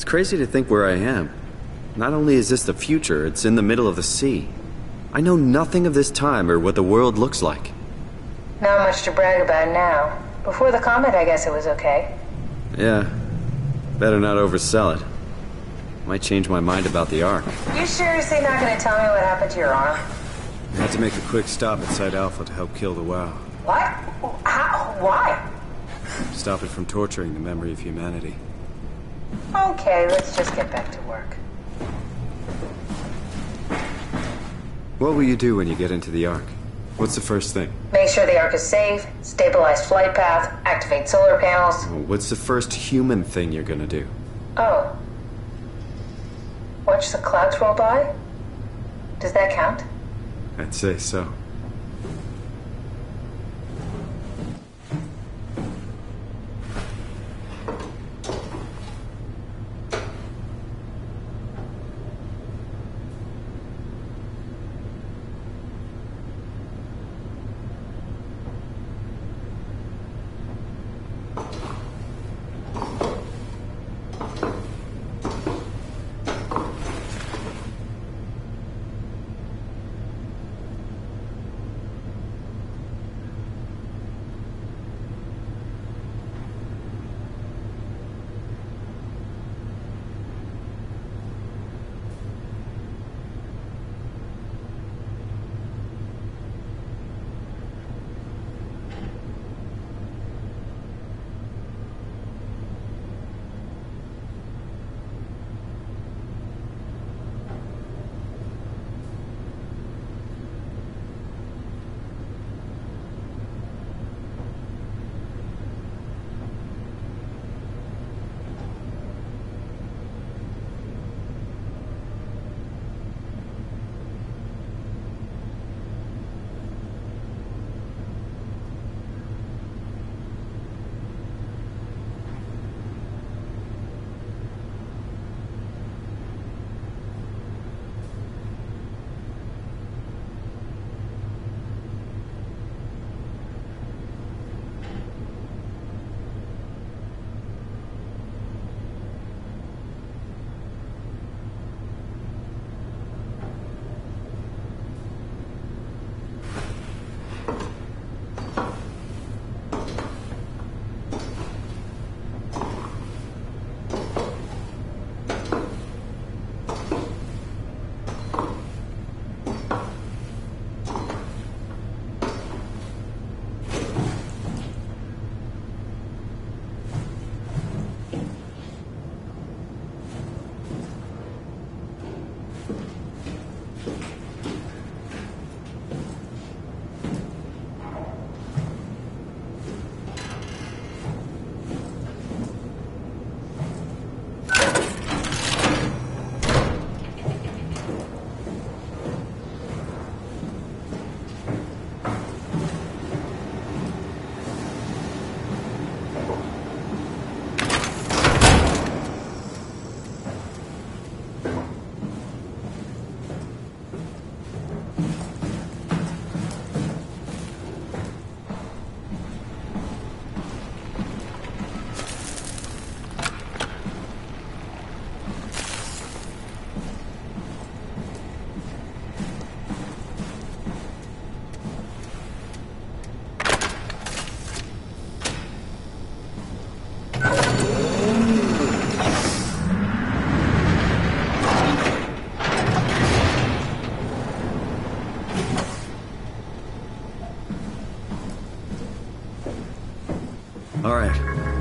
crazy to think where I am. Not only is this the future, it's in the middle of the sea. I know nothing of this time or what the world looks like. Not much to brag about now. Before the comet, I guess it was okay. Yeah. Better not oversell it. Might change my mind about the Ark. You seriously not gonna tell me what happened to your arm? I had to make a quick stop at Site Alpha to help kill the WoW. What? How? Why? Stop it from torturing the memory of humanity. Okay, let's just get back to work. What will you do when you get into the Ark? What's the first thing? Make sure the Ark is safe, stabilize flight path, activate solar panels. What's the first human thing you're gonna do? Oh. Watch the clouds roll by? Does that count? I'd say so.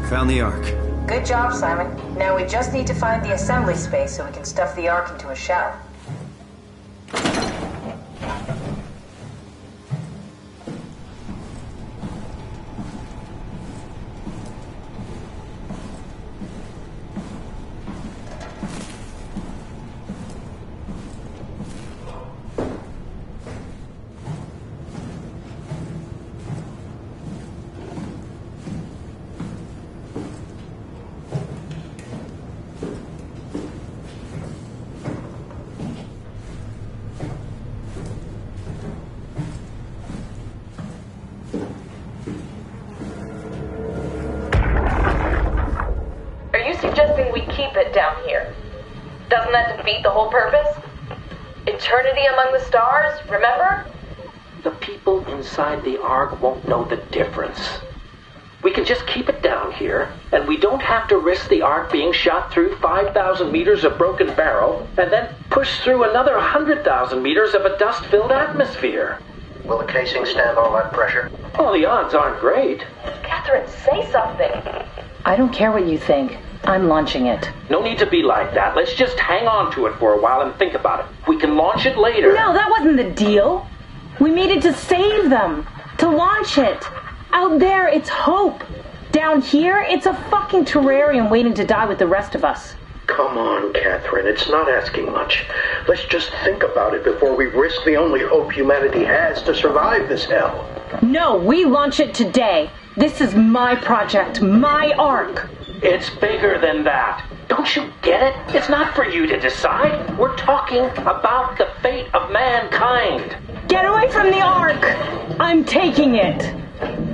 Found the Ark. Good job, Simon. Now we just need to find the assembly space so we can stuff the Ark into a shell. Doesn't that defeat the whole purpose? Eternity among the stars, remember? The people inside the Ark won't know the difference. We can just keep it down here, and we don't have to risk the Ark being shot through 5,000 meters of broken barrel, and then push through another 100,000 meters of a dust-filled atmosphere. Will the casing stand all that pressure? Well, the odds aren't great. Catherine, say something. I don't care what you think. I'm launching it. No need to be like that. Let's just hang on to it for a while and think about it. We can launch it later. No, that wasn't the deal. We needed to save them. To launch it. Out there, it's hope. Down here, it's a fucking terrarium waiting to die with the rest of us. Come on, Catherine. It's not asking much. Let's just think about it before we risk the only hope humanity has to survive this hell. No, we launch it today. This is my project, my Ark. It's bigger than that. Don't you get it? It's not for you to decide. We're talking about the fate of mankind. Get away from the Ark! I'm taking it.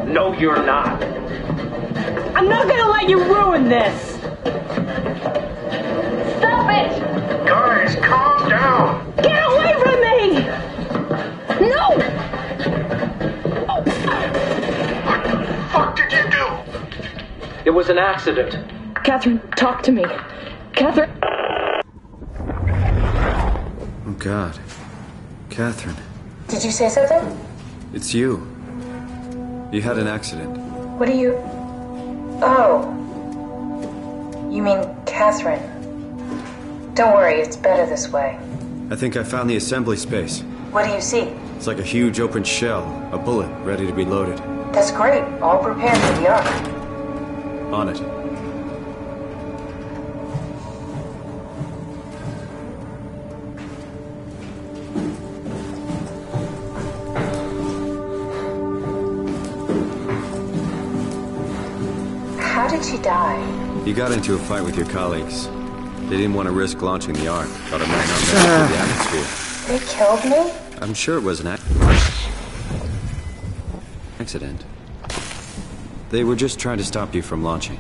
No, you're not. I'm not gonna let you ruin this. Stop it! Guys, calm down. Get away from me! No! What the fuck did you do? It was an accident. Catherine, talk to me. Catherine. Oh, God. Catherine. Did you say something? It's you. You had an accident. What do you... Oh. You mean Catherine. Don't worry, it's better this way. I think I found the assembly space. What do you see? It's like a huge open shell, a bullet ready to be loaded. That's great. All prepared for the Ark. On it. How did she die? You got into a fight with your colleagues. They didn't want to risk launching the Ark. Thought it might not make it through the atmosphere. They killed me? I'm sure it was an accident. They were just trying to stop you from launching.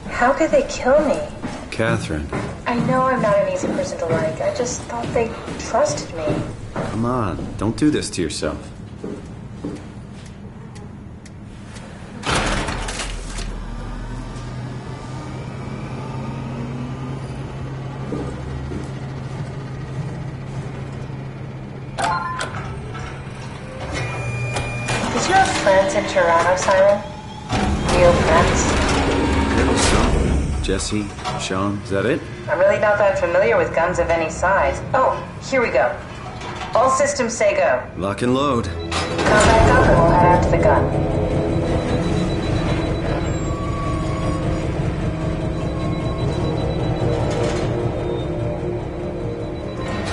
How could they kill me? Catherine, I know I'm not an easy person to like. I just thought they trusted me. come on. Don't do this to yourself. Did you have friends in Toronto, Simon? Real friends? There was some. Jesse, Sean, is that it? I'm really not that familiar with guns of any size. Oh, here we go. All systems say go. Lock and load. Contact up and we'll head out to the gun.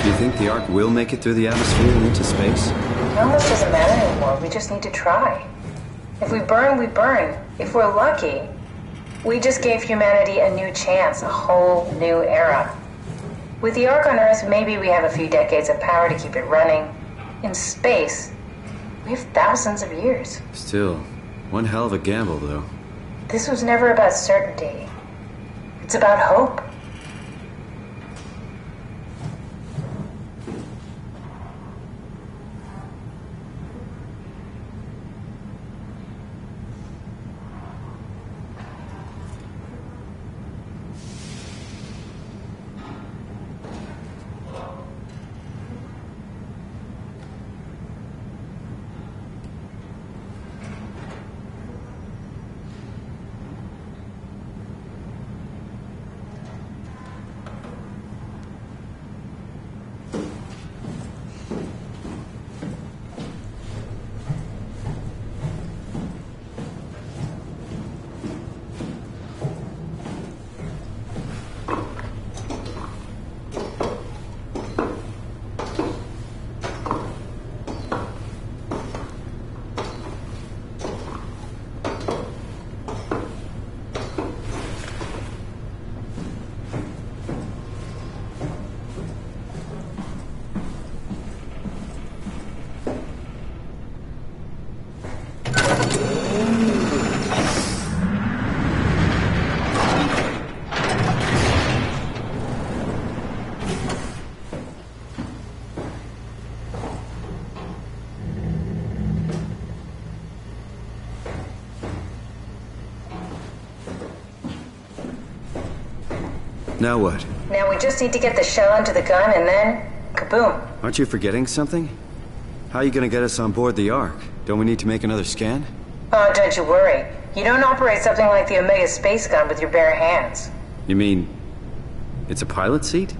Do you think the Ark will make it through the atmosphere and into space? It almost doesn't matter anymore. We just need to try. If we burn, we burn. If we're lucky, we just gave humanity a new chance, a whole new era. With the Ark on Earth, maybe we have a few decades of power to keep it running. In space, we have thousands of years. Still, one hell of a gamble, though. This was never about certainty. It's about hope. Now what? Now we just need to get the shell into the gun and then... kaboom. Aren't you forgetting something? How are you gonna get us on board the Ark? Don't we need to make another scan? Oh, don't you worry. You don't operate something like the Omega space gun with your bare hands. You mean... it's a pilot seat?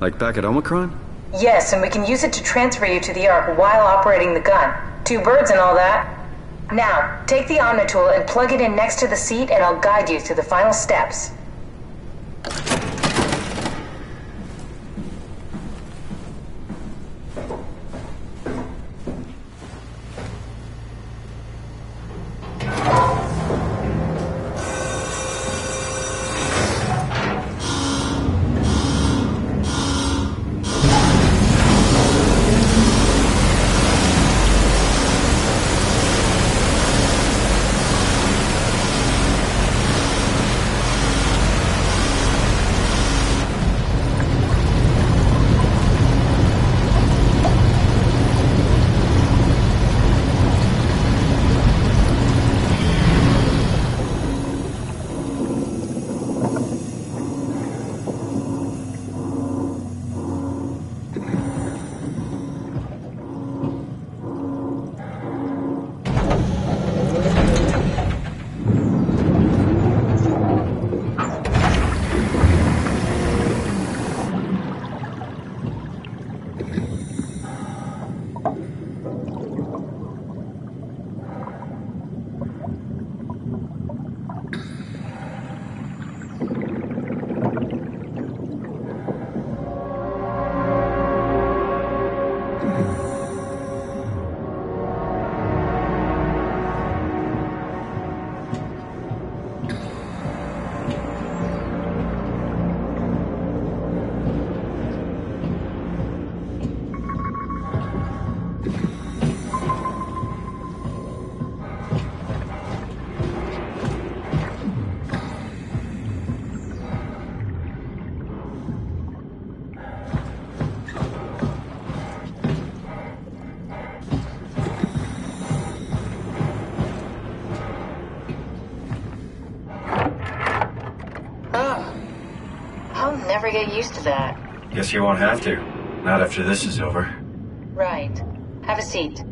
Like back at Omicron? Yes, and we can use it to transfer you to the Ark while operating the gun. 2 birds and all that. Now, take the Omnitool and plug it in next to the seat and I'll guide you through the final steps. Never get used to that. Guess you won't have to. Not after this is over. Right. Have a seat.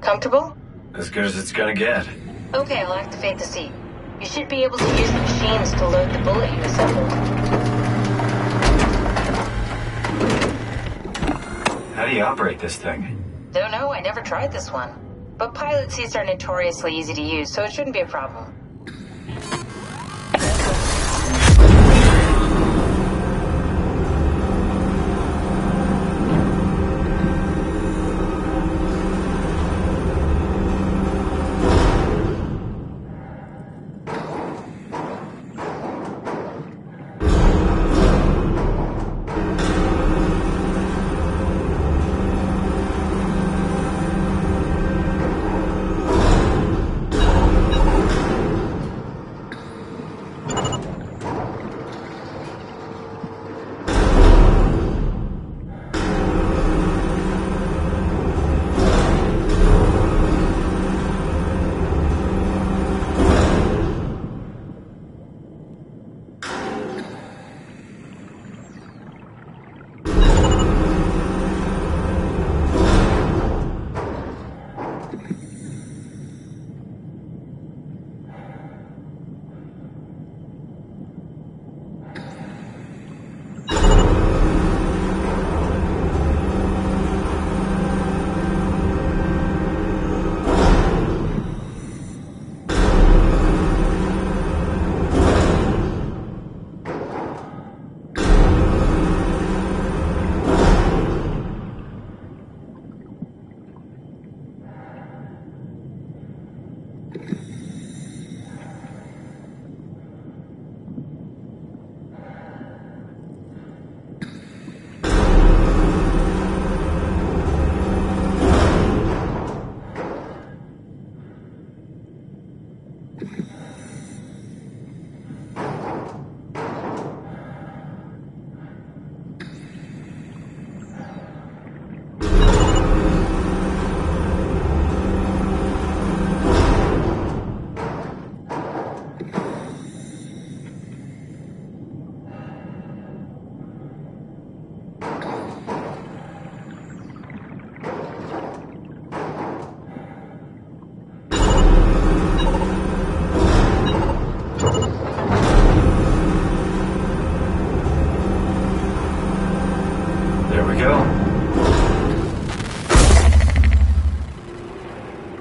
Comfortable? As good as it's gonna get. Okay, I'll activate the seat. You should be able to use the machines to load the bullet you assembled. How do you operate this thing? Don't know, I never tried this one. But pilot seats are notoriously easy to use, so it shouldn't be a problem. There we go.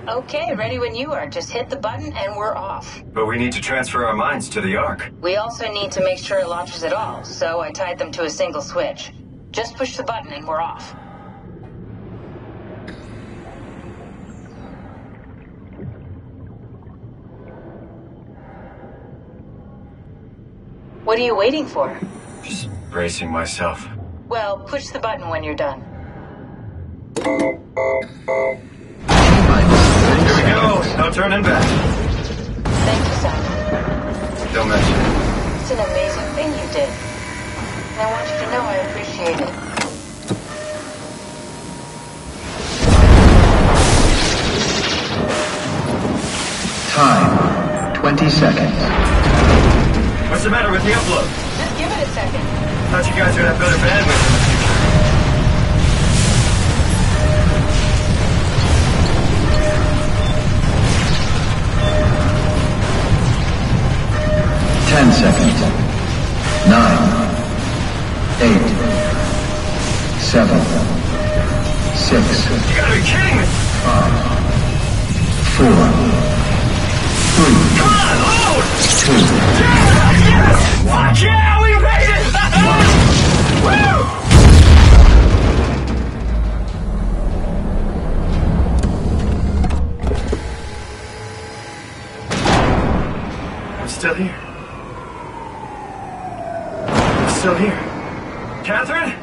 Okay, ready when you are. Just hit the button and we're off. But we need to transfer our minds to the Ark. We also need to make sure it launches at all, so I tied them to a single switch. Just push the button and we're off. What are you waiting for? Just bracing myself. Well, push the button when you're done. Here we go. No turning back. Thank you, Simon. Don't mention it. It's an amazing thing you did. And I want you to know I appreciate it. Time, 20 seconds. What's the matter with the upload? Just give it a second. Thought you guys would have better bandwidth in the future. 10 seconds. 9, 8, 7, 6. You gotta be kidding me! 5, 4, 3, Come on, load! 2. Yes! Fuck yeah, we made it! Woo! I'm still here. I'm still here. Catherine?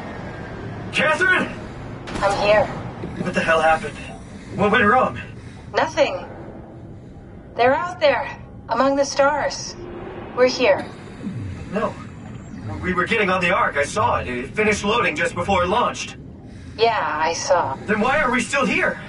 Catherine? I'm here. What the hell happened? What went wrong? Nothing. They're out there, among the stars. We're here. No. We were getting on the Ark. I saw it. It finished loading just before it launched. Yeah, I saw. Then why are we still here?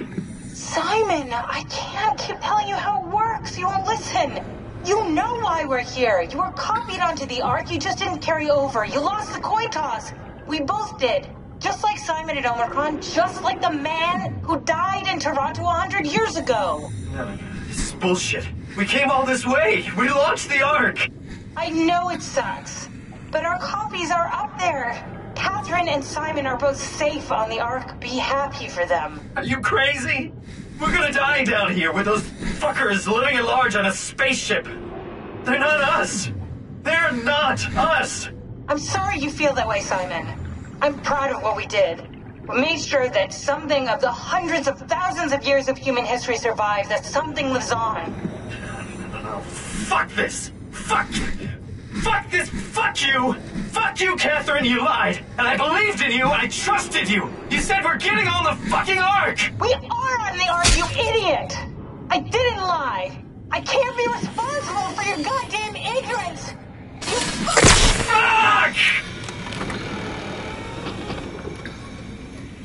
Simon, I can't keep telling you how it works. You won't listen. You know why we're here. You were copied onto the Ark. You just didn't carry over. You lost the coin toss. We both did. Just like Simon at Omicron. Just like the man who died in Toronto 100 years ago. No, this is bullshit. We came all this way. We launched the Ark. I know it sucks, but our copies are up there. Catherine and Simon are both safe on the Ark. Be happy for them. Are you crazy? We're gonna die down here with those fuckers living at large on a spaceship. They're not us. They're not us. I'm sorry you feel that way, Simon. I'm proud of what we did. We made sure that something of the hundreds of thousands of years of human history survives, that something lives on. Oh, fuck this. Fuck this. Fuck you. Fuck you, Catherine. You lied. And I believed in you. I trusted you. You said we're getting on the fucking Ark. We are on the Ark, you idiot! I didn't lie. I can't be responsible for your goddamn ignorance. You Fuck!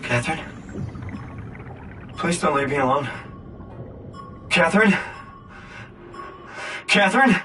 Catherine? Please don't leave me alone. Catherine? Catherine?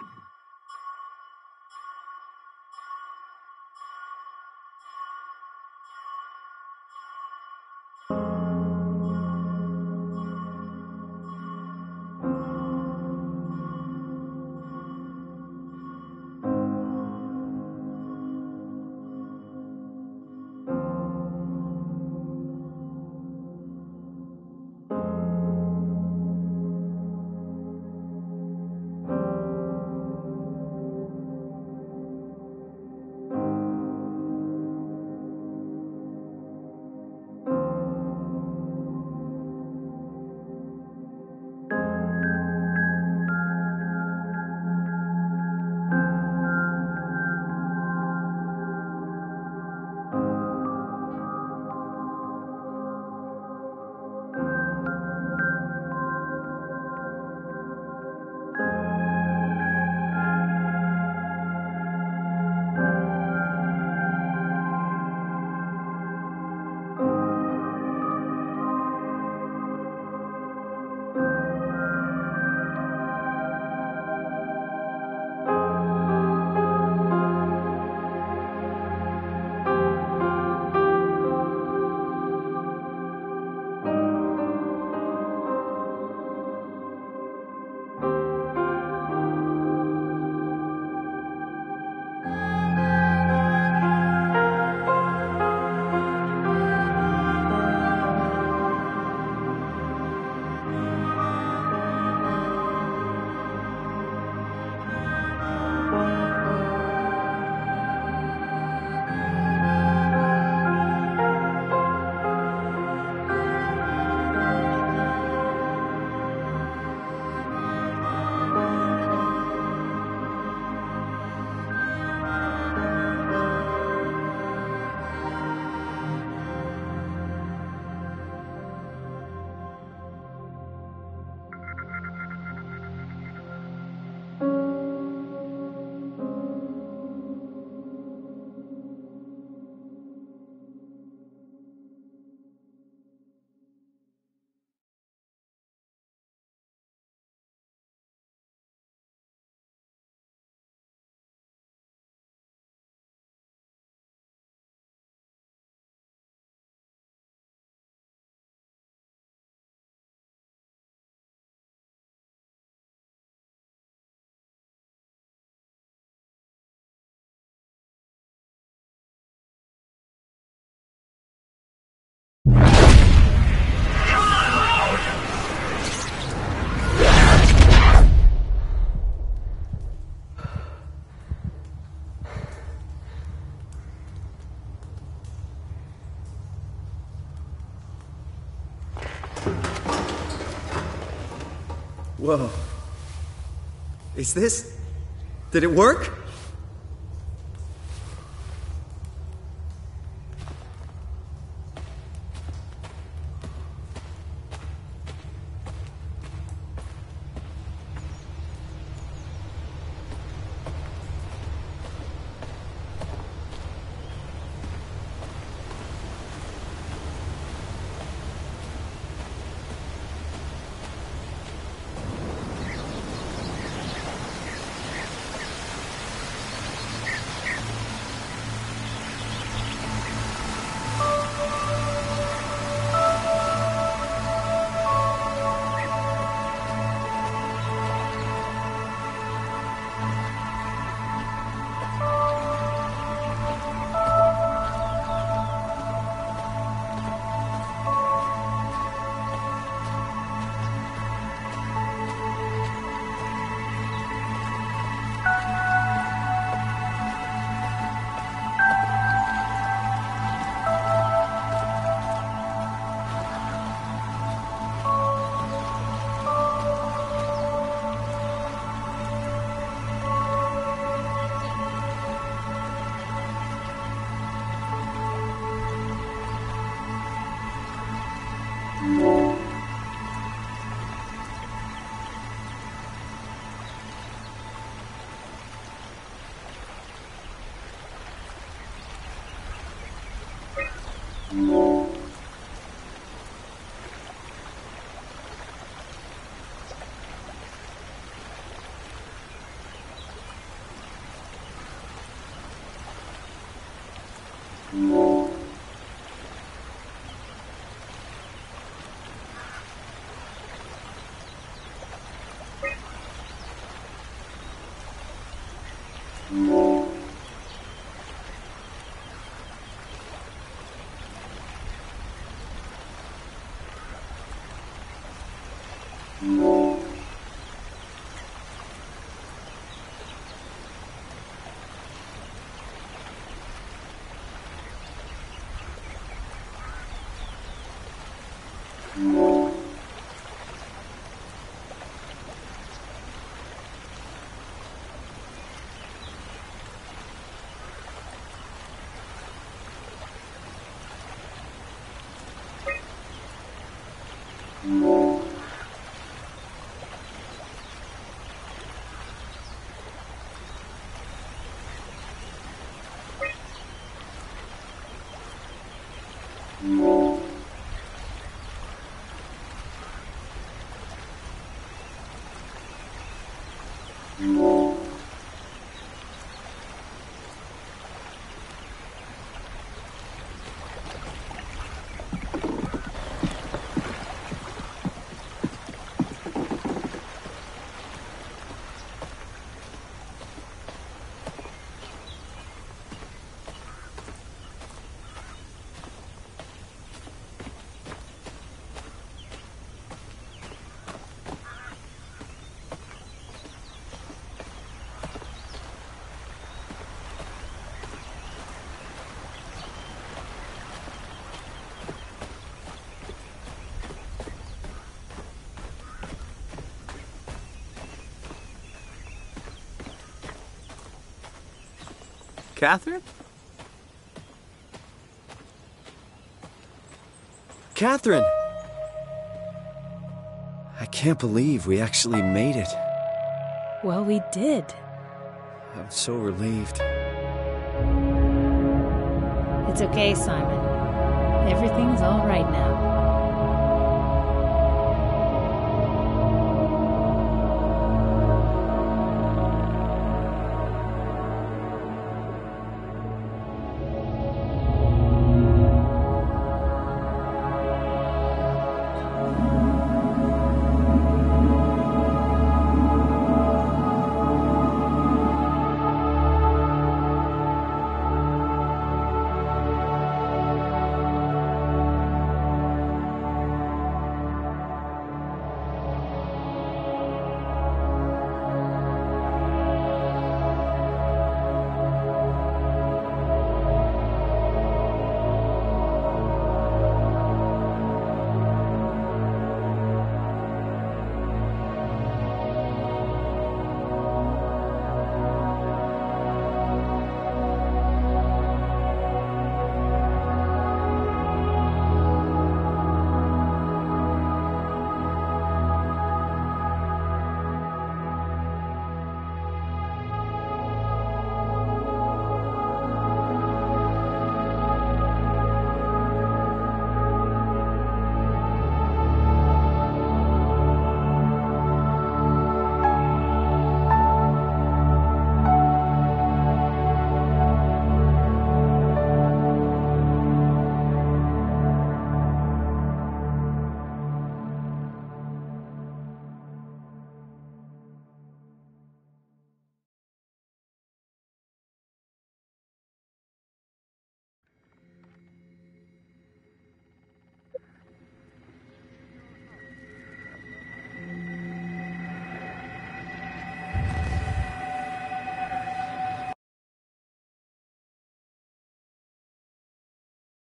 Whoa. Is this... Did it work? Catherine? Catherine! I can't believe we actually made it. Well, we did. I'm so relieved. It's okay, Simon. Everything's all right now.